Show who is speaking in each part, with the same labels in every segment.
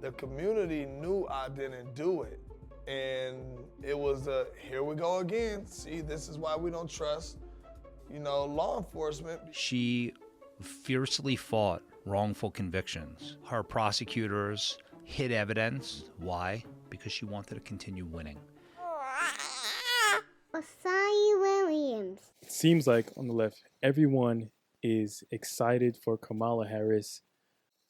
Speaker 1: The community knew I didn't do it. And it was here we go again. See, this is why we don't trust, law enforcement.
Speaker 2: She fiercely fought wrongful convictions. Her prosecutors hid evidence. Why? Because she wanted to continue winning.
Speaker 3: Asai Williams.
Speaker 4: It seems like on the left, everyone is excited for Kamala Harris.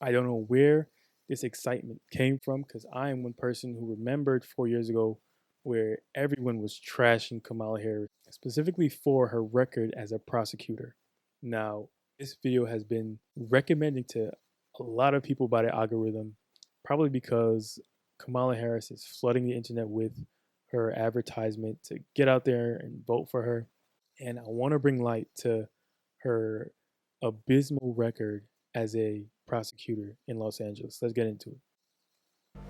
Speaker 4: I don't know where this excitement came from, because I am one person who remembered 4 years ago where everyone was trashing Kamala Harris, specifically for her record as a prosecutor. Now, this video has been recommended to a lot of people by the algorithm, probably because Kamala Harris is flooding the internet with her advertisement to get out there and vote for her. And I want to bring light to her abysmal record as a prosecutor in Los Angeles. Let's get into it.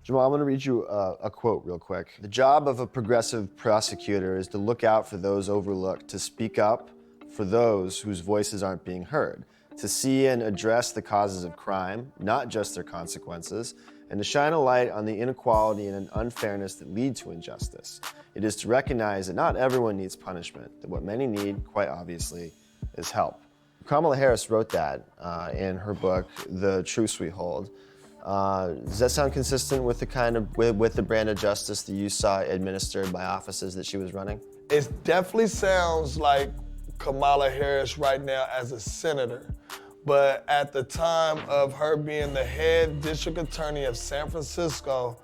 Speaker 5: Jamal, I'm going to read you a quote real quick. The job of a progressive prosecutor is to look out for those overlooked, to speak up for those whose voices aren't being heard, to see and address the causes of crime, not just their consequences, and to shine a light on the inequality and unfairness that lead to injustice. It is to recognize that not everyone needs punishment, that what many need, quite obviously, is help. Kamala Harris wrote that in her book, The Truths We Hold. Does that sound consistent with the brand of justice that you saw administered by offices that she was running?
Speaker 1: It definitely sounds like Kamala Harris right now as a senator. But at the time of her being the head district attorney of San Francisco,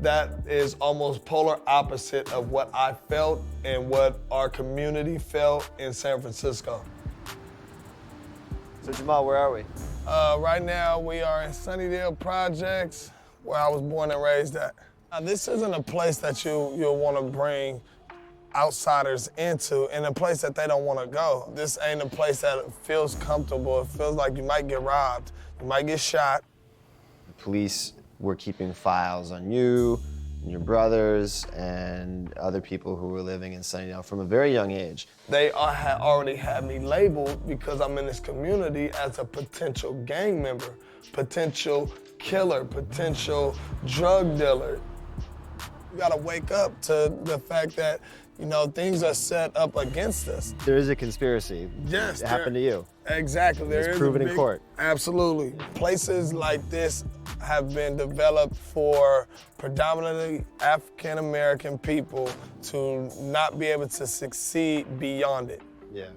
Speaker 1: that is almost polar opposite of what I felt and what our community felt in San Francisco.
Speaker 5: So Jamal, where are we?
Speaker 1: Right now we are in Sunnydale Projects, where I was born and raised at. Now, this isn't a place that you'll want to bring outsiders into, and a place that they don't want to go. This ain't a place that feels comfortable. It feels like you might get robbed, you might get shot.
Speaker 5: The police were keeping files on you, and your brothers, and other people who were living in Sunnydale from a very young age.
Speaker 1: They already had me labeled, because I'm in this community, as a potential gang member, potential killer, potential drug dealer. You gotta wake up to the fact that, things are set up against us.
Speaker 5: There is a conspiracy.
Speaker 1: Yes.
Speaker 5: It happened to you.
Speaker 1: Exactly.
Speaker 5: It's proven in court.
Speaker 1: Absolutely. Places like this have been developed for predominantly African-American people to not be able to succeed beyond it.
Speaker 5: Yeah.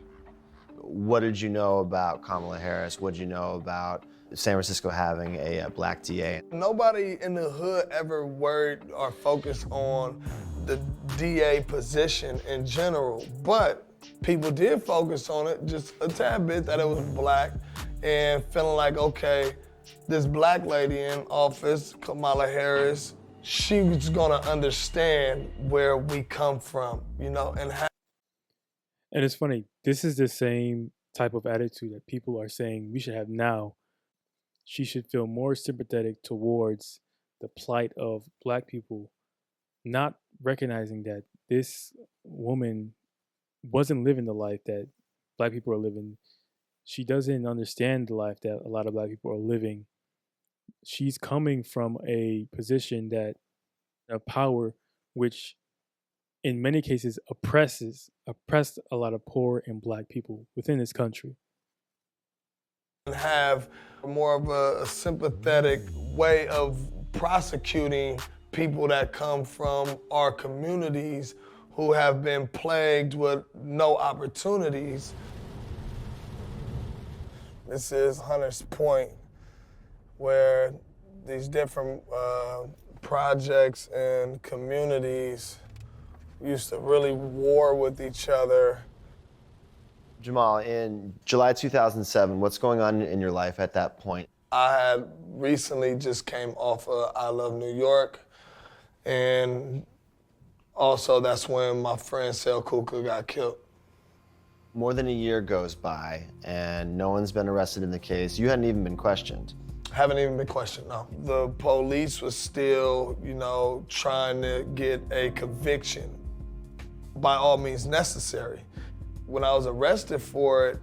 Speaker 5: What did you know about Kamala Harris? What did you know about San Francisco having a black DA?
Speaker 1: Nobody in the hood ever worried or focused on the DA position in general, but people did focus on it just a tad bit, that it was black, and feeling like, okay, this black lady in office, Kamala Harris, she was gonna understand where we come from, and
Speaker 4: And it's funny, this is the same type of attitude that people are saying we should have now. She should feel more sympathetic towards the plight of black people, not recognizing that this woman wasn't living the life that black people are living. She doesn't understand the life that a lot of black people are living. She's coming from a position of power, which in many cases oppressed a lot of poor and black people within this country.
Speaker 1: and have more of a sympathetic way of prosecuting people that come from our communities who have been plagued with no opportunities. This is Hunter's Point, where these different projects and communities used to really war with each other.
Speaker 5: Jamal, in July 2007, what's going on in your life at that point?
Speaker 1: I had recently just came off of I Love New York, and also that's when my friend Sel Kuka got killed.
Speaker 5: More than a year goes by, and no one's been arrested in the case. You hadn't even been questioned.
Speaker 1: Haven't even been questioned, no. The police was still, trying to get a conviction by all means necessary. When I was arrested for it,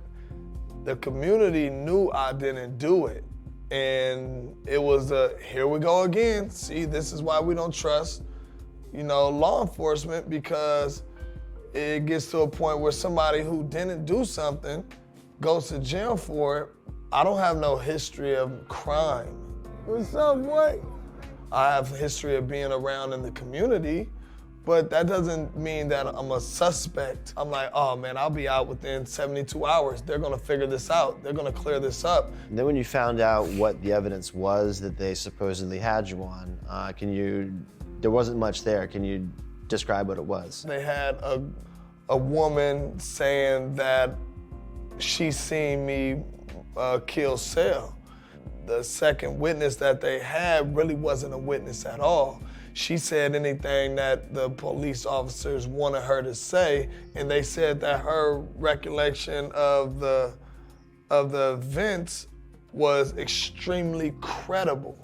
Speaker 1: the community knew I didn't do it. And it was here we go again. See, this is why we don't trust, law enforcement, because it gets to a point where somebody who didn't do something goes to jail for it. I don't have no history of crime. What's up, boy? I have a history of being around in the community, but that doesn't mean that I'm a suspect. I'm like, oh man, I'll be out within 72 hours. They're gonna figure this out. They're gonna clear this up.
Speaker 5: And then when you found out what the evidence was that they supposedly had you on, there wasn't much there. Can you describe what it was?
Speaker 1: They had a woman saying that she seen me kill Sel. The second witness that they had really wasn't a witness at all. She said anything that the police officers wanted her to say, and they said that her recollection of the events was extremely credible.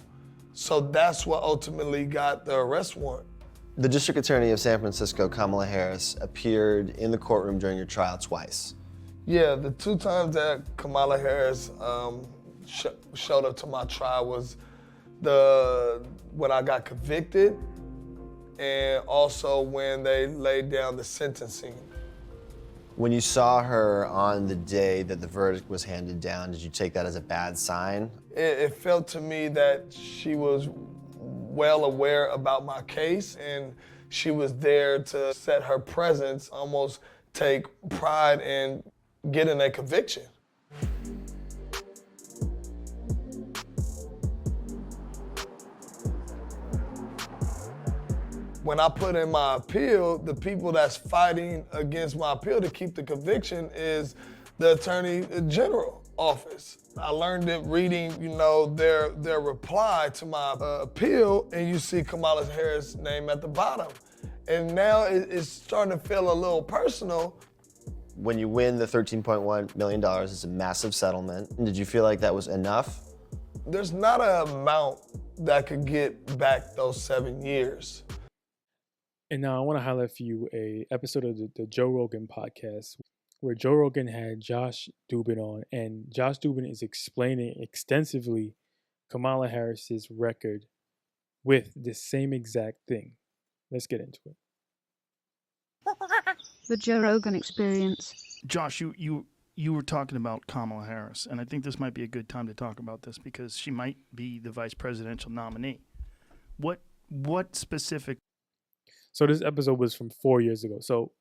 Speaker 1: So that's what ultimately got the arrest warrant.
Speaker 5: The District Attorney of San Francisco, Kamala Harris, appeared in the courtroom during your trial twice.
Speaker 1: Yeah, the two times that Kamala Harris showed up to my trial was when I got convicted, and also when they laid down the sentencing.
Speaker 5: When you saw her on the day that the verdict was handed down, did you take that as a bad sign?
Speaker 1: It felt to me that she was well aware about my case, and she was there to set her presence, almost take pride in getting a conviction. When I put in my appeal, the people that's fighting against my appeal to keep the conviction is the Attorney General office. I learned it reading, their reply to my appeal, and you see Kamala Harris' name at the bottom. And now it's starting to feel a little personal.
Speaker 5: When you win the $13.1 million, it's a massive settlement. Did you feel like that was enough?
Speaker 1: There's not an amount that could get back those 7 years.
Speaker 4: And now I want to highlight for you a episode of the Joe Rogan podcast where Joe Rogan had Josh Dubin on, and Josh Dubin is explaining extensively Kamala Harris's record with the same exact thing. Let's get into it.
Speaker 6: The Joe Rogan Experience.
Speaker 7: Josh, you were talking about Kamala Harris, and I think this might be a good time to talk about this because she might be the vice presidential nominee. What specific?
Speaker 4: So this episode was from 4 years ago. So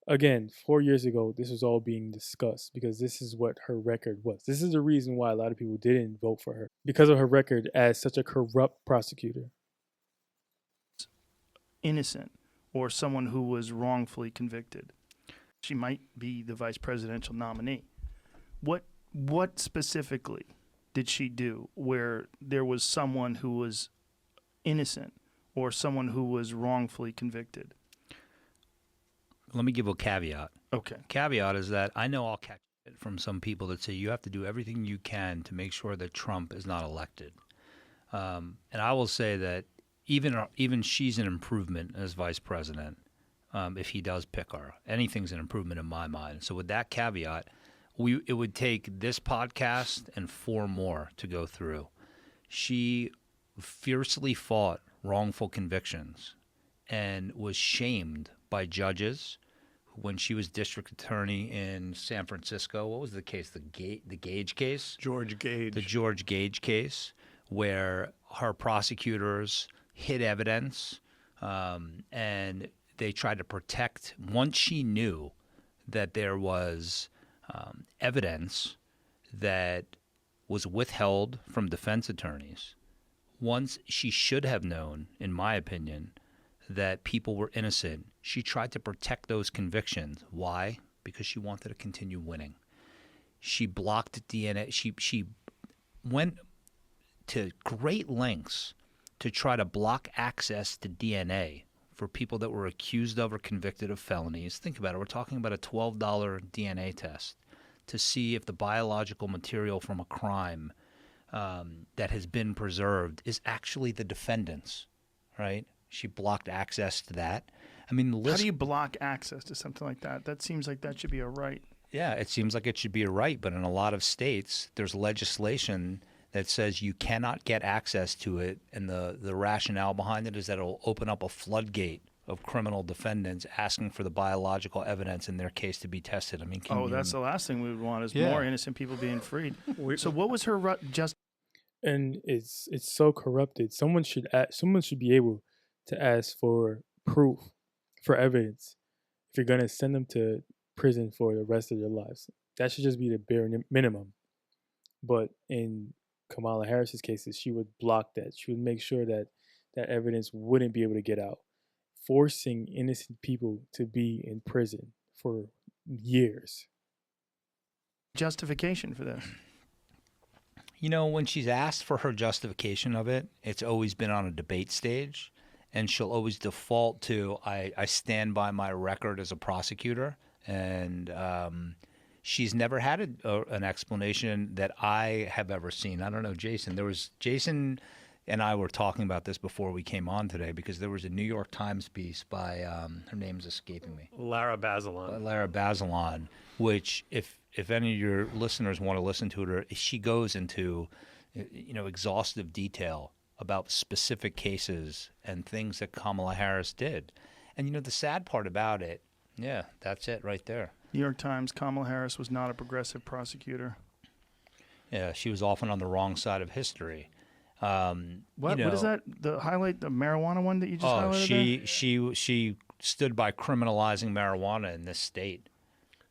Speaker 4: again, 4 years ago, this was all being discussed because this is what her record was. This is the reason why a lot of people didn't vote for her, because of her record as such a corrupt prosecutor.
Speaker 7: Innocent or someone who was wrongfully convicted. She might be the vice presidential nominee. What specifically did she do where there was someone who was innocent or someone who was wrongfully convicted?
Speaker 2: Let me give a caveat.
Speaker 7: Okay.
Speaker 2: Caveat is that I know I'll catch it from some people that say you have to do everything you can to make sure that Trump is not elected. And I will say that even she's an improvement as vice president if he does pick her. Anything's an improvement in my mind. So with that caveat, it would take this podcast and 4 more to go through. She fiercely fought wrongful convictions and was shamed by judges when she was district attorney in San Francisco. What was the case? The Gage case?
Speaker 8: George Gage.
Speaker 2: The George Gage case, where her prosecutors hid evidence and they tried to protect. Once she knew that there was evidence that was withheld from defense attorneys, once she should have known, in my opinion, that people were innocent, she tried to protect those convictions. Why? Because she wanted to continue winning. She blocked DNA. She went to great lengths to try to block access to DNA for people that were accused of or convicted of felonies. Think about it. We're talking about a $12 DNA test to see if the biological material from a crime that has been preserved is actually the defendant's, right? She blocked access to that. I mean, the list.
Speaker 7: How do you block access to something like that? That seems like that should be a right.
Speaker 2: Yeah, it seems like it should be a right, but in a lot of states, there's legislation that says you cannot get access to it, and the rationale behind it is that it'll open up a floodgate of criminal defendants asking for the biological evidence in their case to be tested. I mean,
Speaker 7: That's the last thing we would want is
Speaker 2: Yeah.
Speaker 7: more innocent people being freed. So what was her just?
Speaker 4: And it's so corrupted. Someone should be able to ask for proof, for evidence, if you're gonna send them to prison for the rest of their lives. That should just be the bare minimum. But in Kamala Harris's cases, she would block that. She would make sure that that evidence wouldn't be able to get out, forcing innocent people to be in prison for years.
Speaker 7: Justification for this?
Speaker 2: You know, when she's asked for her justification of it, it's always been on a debate stage, and she'll always default to, I stand by my record as a prosecutor, and she's never had an explanation that I have ever seen. I don't know, Jason. Jason and I were talking about this before we came on today, because there was a New York Times piece by, her name's escaping me.
Speaker 8: Lara Bazelon,
Speaker 2: which if any of your listeners want to listen to it, she goes into, exhaustive detail about specific cases and things that Kamala Harris did. And, the sad part about it, yeah, that's it right there.
Speaker 7: New York Times, Kamala Harris was not a progressive prosecutor.
Speaker 2: Yeah, she was often on the wrong side of history.
Speaker 7: What is that? The marijuana one that you just highlighted?
Speaker 2: She stood by criminalizing marijuana in this state.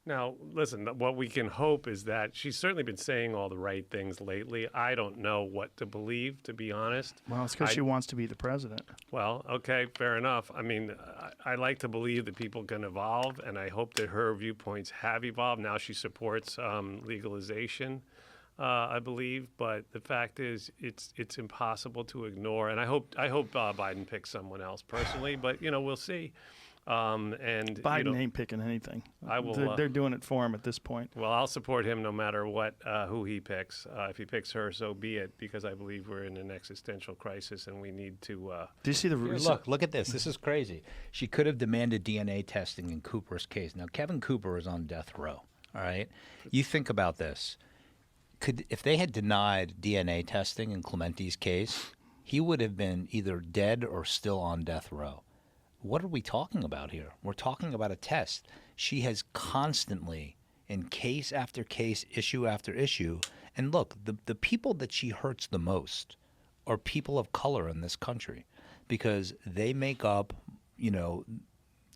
Speaker 8: Now, listen, what we can hope is that she's certainly been saying all the right things lately. I don't know what to believe, to be honest.
Speaker 7: Well, it's because she wants to be the president.
Speaker 8: Well, okay, fair enough. I mean, I like to believe that people can evolve, and I hope that her viewpoints have evolved. Now she supports legalization, I believe, but the fact is it's impossible to ignore. And I hope Biden picks someone else personally, but, we'll see. And
Speaker 7: Biden ain't picking anything.
Speaker 8: I will.
Speaker 7: They're doing it for him at this point.
Speaker 8: Well, I'll support him no matter what, who he picks. If he picks her, so be it, because I believe we're in an existential crisis and we need to.
Speaker 7: Do you see the
Speaker 2: look at this? This is crazy. She could have demanded DNA testing in Cooper's case. Now, Kevin Cooper is on death row. All right, you think about this. If they had denied DNA testing in Clementi's case, he would have been either dead or still on death row. What are we talking about here? We're talking about a test. She has constantly, in case after case, issue after issue, and look, the people that she hurts the most are people of color in this country, because they make up,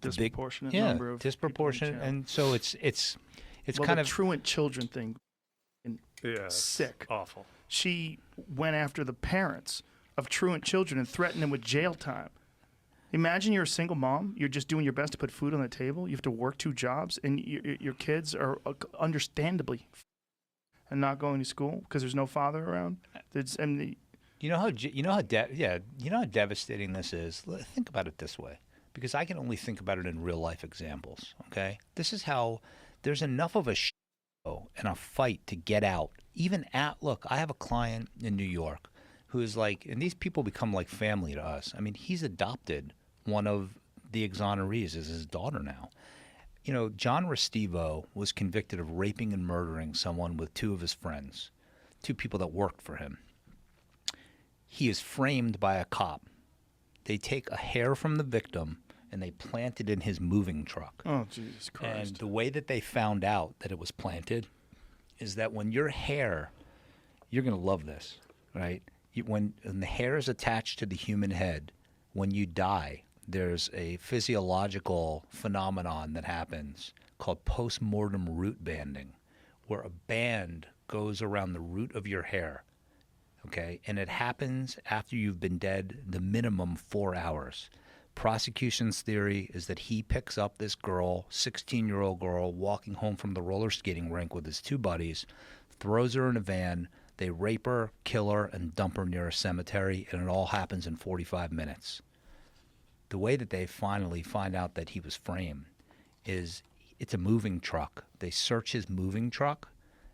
Speaker 7: disproportionate number of
Speaker 2: disproportionate,
Speaker 7: people in jail.
Speaker 2: and so it's kind
Speaker 7: the
Speaker 2: of
Speaker 7: truant children thing. Sick,
Speaker 8: awful.
Speaker 7: She went after the parents of truant children and threatened them with jail time. Imagine you're a single mom. You're just doing your best to put food on the table. You have to work 2 jobs, and your kids are understandably and not going to school because there's no father around.
Speaker 2: You know how devastating this is. Think about it this way, because I can only think about it in real life examples. Okay, this is how there's enough of a show and a fight to get out. Look, I have a client in New York who is like, and these people become like family to us. I mean, he's adopted one of the exonerees as his daughter now. John Restivo was convicted of raping and murdering someone with 2 of his friends, 2 people that worked for him. He is framed by a cop. They take a hair from the victim and they plant it in his moving truck.
Speaker 7: Oh, Jesus Christ.
Speaker 2: And the way that they found out that it was planted is that when your hair, you're going to love this, right? When the hair is attached to the human head, when you die, there's a physiological phenomenon that happens called post-mortem root banding, where a band goes around the root of your hair, okay? And it happens after you've been dead the minimum 4 hours. Prosecution's theory is that he picks up this girl, 16-year-old girl, walking home from the roller skating rink with his 2 buddies, throws her in a van. They rape her, kill her, and dump her near a cemetery, and it all happens in 45 minutes. The way that they finally find out that he was framed is it's a moving truck. They search his moving truck,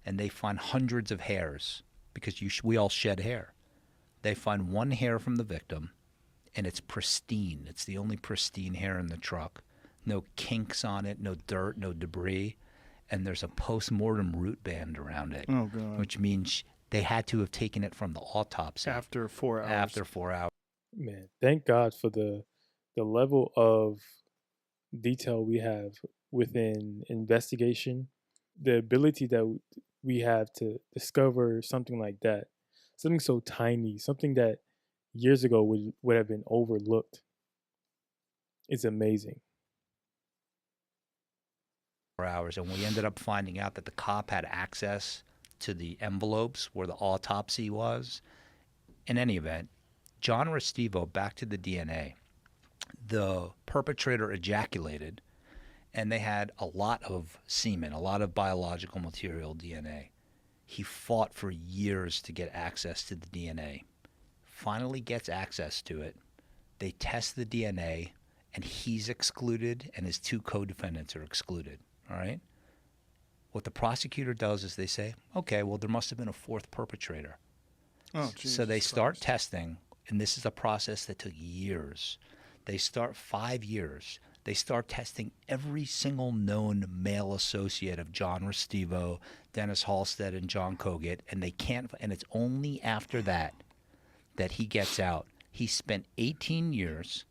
Speaker 2: and they find hundreds of hairs, because we all shed hair. They find 1 hair from the victim, and it's pristine. It's the only pristine hair in the truck. No kinks on it, no dirt, no debris, and there's a post-mortem root band around it,
Speaker 7: oh, God.
Speaker 2: which means They had to have taken it from the autopsy
Speaker 7: After 4 hours.
Speaker 2: after 4 hours.
Speaker 4: Man, thank God for the level of detail we have within investigation, the ability that we have to discover something like that, something so tiny, something that years ago would have been overlooked. It's amazing.
Speaker 2: 4 hours, and we ended up finding out that the cop had access to the envelopes where the autopsy was. In any event, John Restivo, back to the DNA, the perpetrator ejaculated, and they had a lot of semen, a lot of biological material, DNA. He fought for years to get access to the DNA. Finally gets access to it. They test the DNA, and he's excluded, and his 2 co-defendants are excluded. All right? What the prosecutor does is they say, okay, well, there must have been a 4th perpetrator.
Speaker 7: Oh,
Speaker 2: So they
Speaker 7: Jesus
Speaker 2: start
Speaker 7: Christ.
Speaker 2: testing, and this is a process that took years. They start 5 years. They start testing every single known male associate of John Restivo, Dennis Halstead, and John Kogut, and they can't. And it's only after that he gets out. He spent 18 years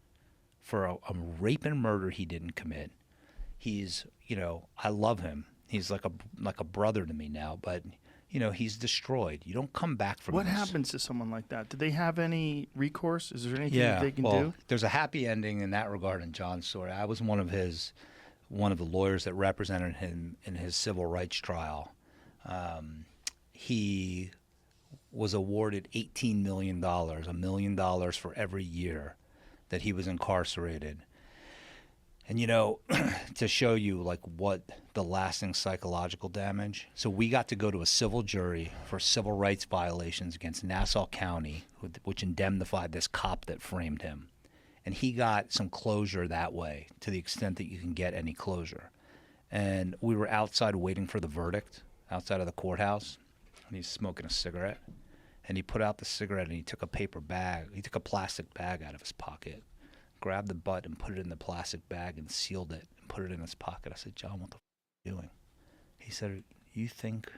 Speaker 2: for a rape and murder he didn't commit. He's, I love him. He's like a brother to me now, but he's destroyed. You don't come back from
Speaker 7: What
Speaker 2: this.
Speaker 7: happens to someone like that? Do they have any recourse? Is there anything
Speaker 2: Yeah,
Speaker 7: that they can
Speaker 2: well,
Speaker 7: do?
Speaker 2: there's a happy ending in that regard in John's story. I was one of the lawyers that represented him in his civil rights trial. He was awarded $18 million, $1 million for every year that he was incarcerated. And to show you like what the lasting psychological damage. So we got to go to a civil jury for civil rights violations against Nassau County, which indemnified this cop that framed him. And he got some closure that way, to the extent that you can get any closure. And we were outside waiting for the verdict, outside of the courthouse, and he's smoking a cigarette. And he put out the cigarette and he took a plastic bag out of his pocket, grabbed the butt and put it in the plastic bag and sealed it and put it in his pocket. I said, John, what the f are you doing? He said, you think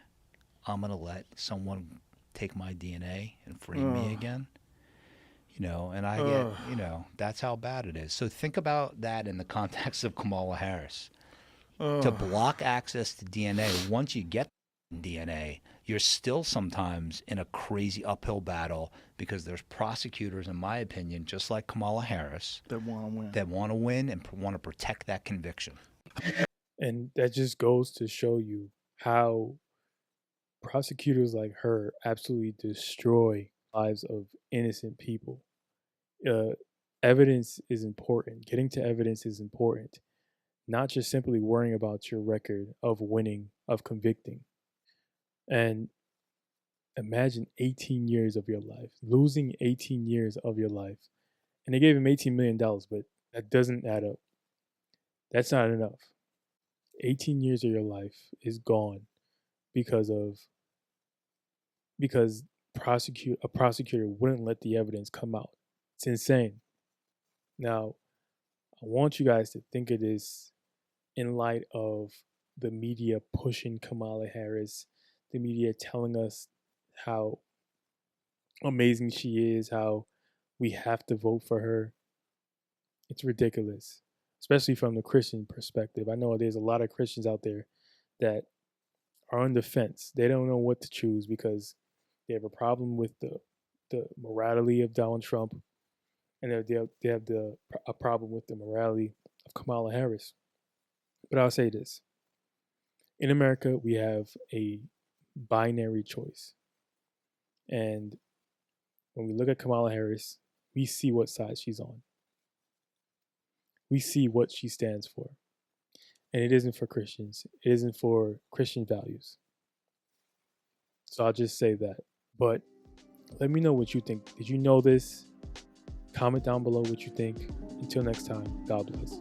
Speaker 2: I'm going to let someone take my DNA and frame me again? And I get, that's how bad it is. So think about that in the context of Kamala Harris. To block access to DNA, once you get DNA, you're still sometimes in a crazy uphill battle because there's prosecutors, in my opinion, just like Kamala Harris,
Speaker 7: That want to win.
Speaker 2: that want to win and want to protect that conviction.
Speaker 4: And that just goes to show you how prosecutors like her absolutely destroy lives of innocent people. Evidence is important. Getting to evidence is important. Not just simply worrying about your record of winning, of convicting. And imagine 18 years of your life, losing 18 years of your life. And they gave him $18 million, but that doesn't add up. That's not enough. 18 years of your life is gone because a prosecutor wouldn't let the evidence come out. It's insane. Now, I want you guys to think of this in light of the media pushing Kamala Harris, the media telling us how amazing she is, how we have to vote for her. It's ridiculous, especially from the Christian perspective. I know there's a lot of Christians out there that are on the fence. They don't know what to choose because they have a problem with the morality of Donald Trump, and they have a problem with the morality of Kamala Harris. But I'll say this. In America, we have a binary choice. And when we look at Kamala Harris, we see what side she's on. We see what she stands for. And it isn't for Christians. It isn't for Christian values. So I'll just say that. But let me know what you think. Did you know this? Comment down below what you think. Until next time, God bless.